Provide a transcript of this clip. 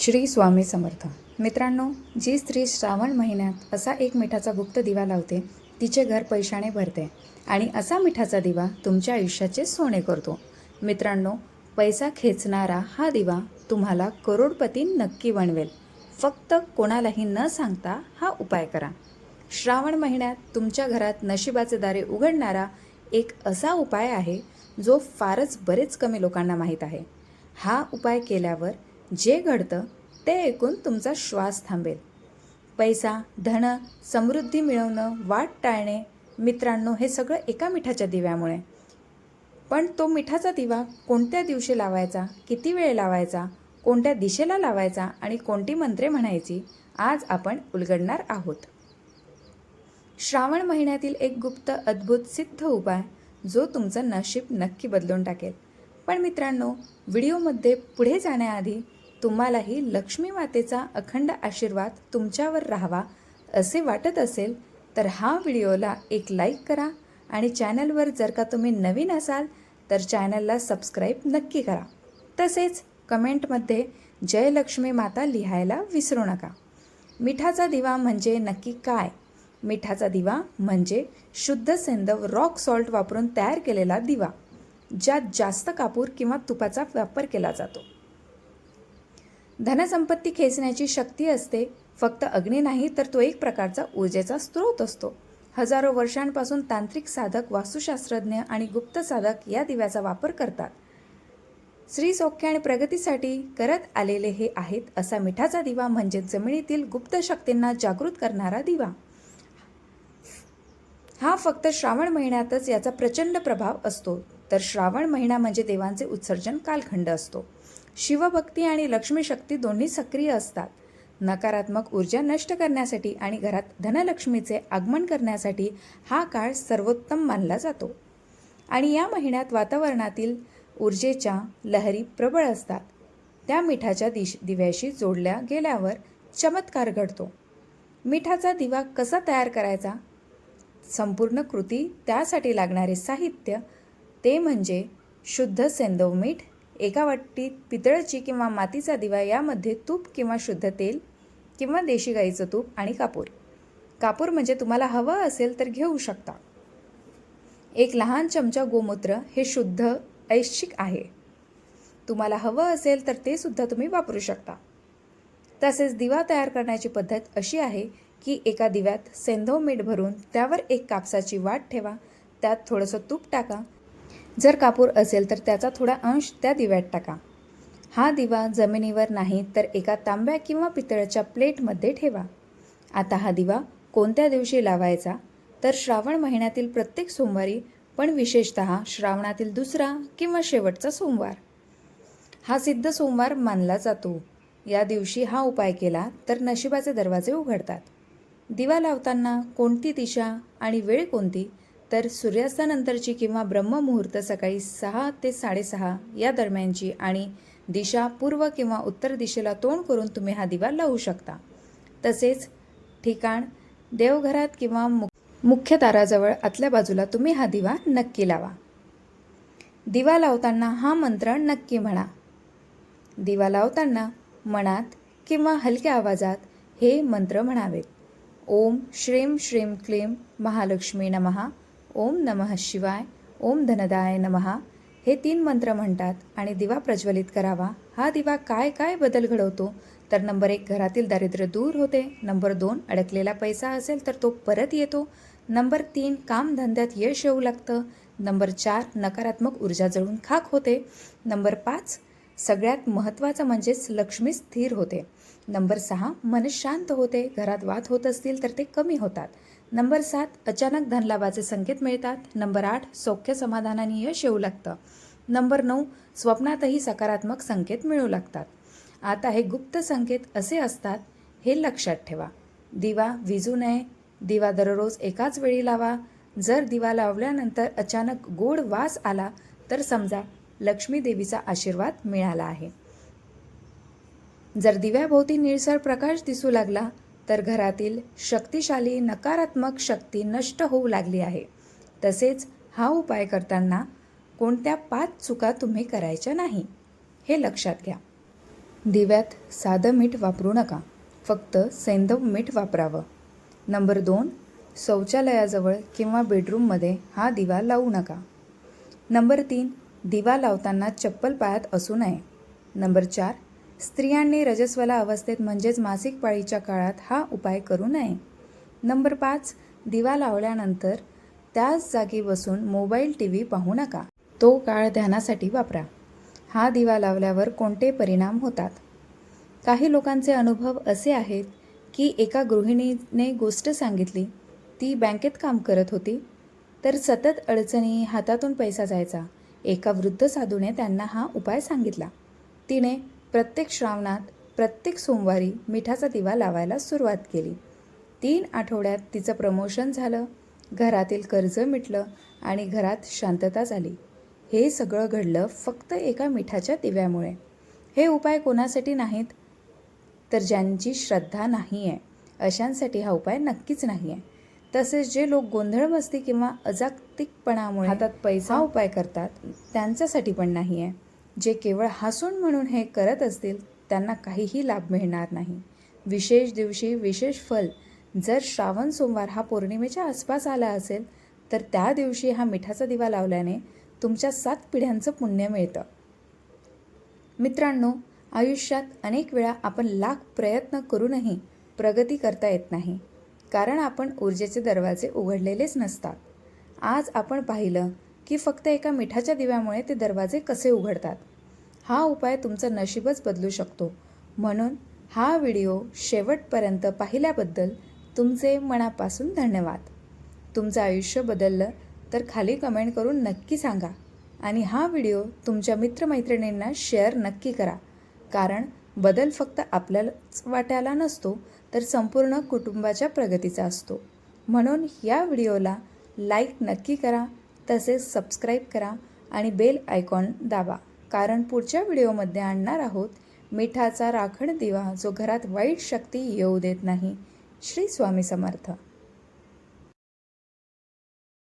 श्री स्वामी समर्थ. मित्रांनो, जी स्त्री श्रावण महिन्यात असा एक मिठाचा गुप्त दिवा लावते तिचे घर पैशाने भरते आणि असा मिठाचा दिवा तुमच्या आयुष्याचे सोने करतो. मित्रांनो, पैसा खेचणारा हा दिवा तुम्हाला करोडपती नक्की बनवेल. फक्त कोणालाही न सांगता हा उपाय करा. श्रावण महिन्यात तुमच्या घरात नशिबाचे दारे उघडणारा एक असा उपाय आहे जो फारच बरेच कमी लोकांना माहीत आहे. हा उपाय केल्यावर जे घडतं ते ऐकून तुमचा श्वास थांबेल. पैसा, धन, समृद्धी मिळवणं, वाट टाळणे, मित्रांनो, हे सगळं एका मिठाच्या दिव्यामुळे. पण तो मिठाचा दिवा कोणत्या दिवशी लावायचा, किती वेळ लावायचा, कोणत्या दिशेला लावायचा आणि कोणती मंत्रे म्हणायची, आज आपण उलगडणार आहोत. श्रावण महिन्यातील एक गुप्त, अद्भुत, सिद्ध उपाय जो तुमचं नशीब नक्की बदलून टाकेल. पण मित्रांनो, व्हिडिओमध्ये पुढे जाण्याआधी तुम्हालाही लक्ष्मी मातेचा अखंड आशीर्वाद तुमच्यावर राहावा असे वाटत असेल तर हा व्हिडिओला एक लाईक करा आणि चॅनलवर जर का तुम्ही नवीन असाल तर चॅनलला सबस्क्राईब नक्की करा. तसेच कमेंटमध्ये जय लक्ष्मी माता लिहायला विसरू नका. मिठाचा दिवा म्हणजे नक्की काय? मिठाचा दिवा म्हणजे शुद्ध सैंधव रॉक सॉल्ट वापरून तयार केलेला दिवा, ज्यात जास्त कापूर किंवा तुपाचा वापर केला जातो. धनसंपत्ती खेचण्याची शक्ती असते. फक्त अग्नी नाही तर तो एक प्रकारचा ऊर्जेचा स्रोत असतो. हजारो वर्षांपासून तांत्रिक साधक, वास्तुशास्त्रज्ञ आणि गुप्त साधक या दिव्याचा वापर करतात. श्री सौख्य आणि प्रगतीसाठी करत आलेले हे आहेत असा मिठाचा दिवा म्हणजे जमिनीतील गुप्त शक्तींना जागृत करणारा दिवा. हा फक्त श्रावण महिन्यातच याचा प्रचंड प्रभाव असतो. तर श्रावण महिना म्हणजे देवांचे उत्सर्जन कालखंड असतो. शिवभक्ती आणि लक्ष्मी शक्ती दोन्ही सक्रिय असतात. नकारात्मक ऊर्जा नष्ट करण्यासाठी आणि घरात धनलक्ष्मीचे आगमन करण्यासाठी हा काळ सर्वोत्तम मानला जातो. आणि या महिन्यात वातावरणातील ऊर्जेच्या लहरी प्रबळ असतात. त्या मिठाच्या दिव्याशी जोडल्या गेल्यावर चमत्कार घडतो. मिठाचा दिवा कसा तयार करायचा? संपूर्ण कृती, त्यासाठी लागणारे साहित्य ते म्हणजे शुद्ध सैंधव मीठ, एका वाटीत पितळची किंवा मातीचा दिवा, यामध्ये तूप किंवा शुद्ध तेल किंवा देशी गाईचं तूप आणि कापूर. कापूर म्हणजे तुम्हाला हवं असेल तर घेऊ शकता. एक लहान चमचा गोमूत्र, हे शुद्ध ऐच्छिक आहे. तुम्हाला हवं असेल तर ते सुद्धा तुम्ही वापरू शकता. तसेच दिवा तयार करण्याची पद्धत अशी आहे की एका दिव्यात सैंधव मीठ भरून त्यावर एक कापसाची वाट ठेवा. त्यात थोडंसं तूप टाका. जर कापूर असेल तर त्याचा थोडा अंश त्या दिव्यात टाका. हा दिवा जमिनीवर नाही तर एका तांब्या किंवा पितळच्या प्लेटमध्ये ठेवा. आता हा दिवा कोणत्या दिवशी लावायचा? तर श्रावण महिन्यातील प्रत्येक सोमवारी, पण विशेषतः श्रावणातील दुसरा किंवा शेवटचा सोमवार हा सिद्ध सोमवार मानला जातो. या दिवशी हा उपाय केला तर नशिबाचे दरवाजे उघडतात. दिवा लावताना कोणती दिशा आणि वेळ कोणती? तर सूर्यास्तानंतरची किंवा ब्रह्ममुहूर्त सकाळी 6 ते 6:30 या दरम्यानची, आणि दिशा पूर्व किंवा उत्तर दिशेला तोंड करून तुम्ही हा दिवा लावू शकता. तसेच ठिकाण देवघरात किंवा मुख्य दाराजवळ आतल्या बाजूला तुम्ही हा दिवा नक्की लावा. दिवा लावताना हा मंत्र नक्की म्हणा. दिवा लावताना मनात किंवा हलक्या आवाजात हे मंत्र म्हणावेत. ओम श्रीं श्रीं क्लीं महालक्ष्मी नमः, ओम नमः शिवाय, ओम धनदाय नमः, हे 3 मंत्र म्हणतात आणि दिवा प्रज्वलित करावा. हा दिवा काय काय बदल घडवतो? तर नंबर 1, घरातील दारिद्र्य दूर होते. नंबर 2, अडकलेला पैसा असेल तर तो परत येतो. नंबर 3, कामधंद्यात यश येऊ लागतं. नंबर 4, नकारात्मक ऊर्जा जळून खाक होते. नंबर 5, सगळ्यात महत्त्वाचं म्हणजेच लक्ष्मी स्थिर होते. नंबर 6, मन शांत होते. घरात वाद होत असतील तर ते कमी होतात. नंबर 7, अचानक धनलाभाचे संकेत मिळतात. नंबर 8, सौख्य समाधानाने यश येऊ लागतं. नंबर 9, स्वप्नातही सकारात्मक संकेत मिळू लागतात. आता हे गुप्त संकेत असे असतात, हे लक्षात ठेवा. दिवा विझू नये. दिवा दररोज एकाच वेळी लावा. जर दिवा लावल्यानंतर अचानक गोड वास आला तर समजा लक्ष्मी देवीचा आशीर्वाद मिळाला आहे. जर दिव्याभोवती निळसर प्रकाश दिसू लागला तर घरातील शक्तिशाली नकारात्मक शक्ती नष्ट होऊ लागली आहे. तसेच हा उपाय करताना कोणत्या 5 चुका तुम्ही करायच्या नाही, हे लक्षात घ्या. दिव्यात साधं मीठ वापरू नका, फक्त सैंधव मीठ वापरावं. नंबर 2, शौचालयाजवळ किंवा बेडरूममध्ये हा दिवा लावू नका. नंबर 3, दिवा लावताना चप्पल पायात असू नये. नंबर 4, स्त्रियांनी रजस्वला अवस्थेत म्हणजेच मासिक पाळीच्या काळात हा उपाय करू नये. नंबर 5, दिवा लावल्यानंतर त्याच जागी बसून मोबाईल TV पाहू नका. तो काळ ध्यानासाठी वापरा. हा दिवा लावल्यावर कोणते परिणाम होतात? काही लोकांचे अनुभव असे आहेत की एका गृहिणीने गोष्ट सांगितली. ती बँकेत काम करत होती, तर सतत अडचणी, हातातून पैसा जायचा. एका वृद्ध साधूने त्यांना हा उपाय सांगितला. तिने प्रत्येक श्रावणात प्रत्येक सोमवारी मिठाचा दिवा लावायला सुरुवात केली. 3 आठवड्यात तिचं प्रमोशन झालं, घरातील कर्ज मिटलं आणि घरात शांतता झाली. हे सगळं घडलं फक्त एका मिठाच्या दिव्यामुळे. हे उपाय कोणासाठी नाहीत, तर ज्यांची श्रद्धा नाही आहे अशांसाठी हा उपाय नक्कीच नाही आहे. तसेच जे लोक गोंधळमस्ती किंवा अजागतिकपणामुळे हातात पैसा उपाय करतात त्यांच्यासाठी पण नाही आहे. जे केवळ हसून म्हणून हे करत असतील त्यांना काहीही लाभ मिळणार नाही. विशेष दिवशी विशेष फल. जर श्रावण सोमवार हा पौर्णिमेच्या आसपास आला असेल तर त्या दिवशी हा मिठाचा दिवा लावल्याने तुमच्या 7 पिढ्यांचं पुण्य मिळतं. मित्रांनो, आयुष्यात अनेक वेळा आपण लाख प्रयत्न करूनही प्रगती करता येत नाही, कारण आपण ऊर्जेचे दरवाजे उघडलेलेच नसतात. आज आपण पाहिलं की फक्त एका मिठाच्या दिव्यामुळे ते दरवाजे कसे उघडतात. हा उपाय तुमचं नशीबच बदलू शकतो. म्हणून हा व्हिडिओ शेवटपर्यंत पाहिल्याबद्दल तुमचे मनापासून धन्यवाद. तुमचं आयुष्य बदललं तर खाली कमेंट करून नक्की सांगा आणि हा व्हिडिओ तुमच्या मित्रमैत्रिणींना शेअर नक्की करा, कारण बदल फक्त आपल्यालाच वाटायला नसतो तर संपूर्ण कुटुंबाच्या प्रगतीचा असतो. म्हणून या व्हिडिओला लाईक नक्की करा, तसेच सबस्क्राईब करा आणि बेल आयकॉन दाबा, कारण पुढच्या व्हिडिओमध्ये आणणार आहोत मिठाचा राखण दिवा जो घरात वाईट शक्ती येऊ देत नाही. श्री स्वामी समर्थ.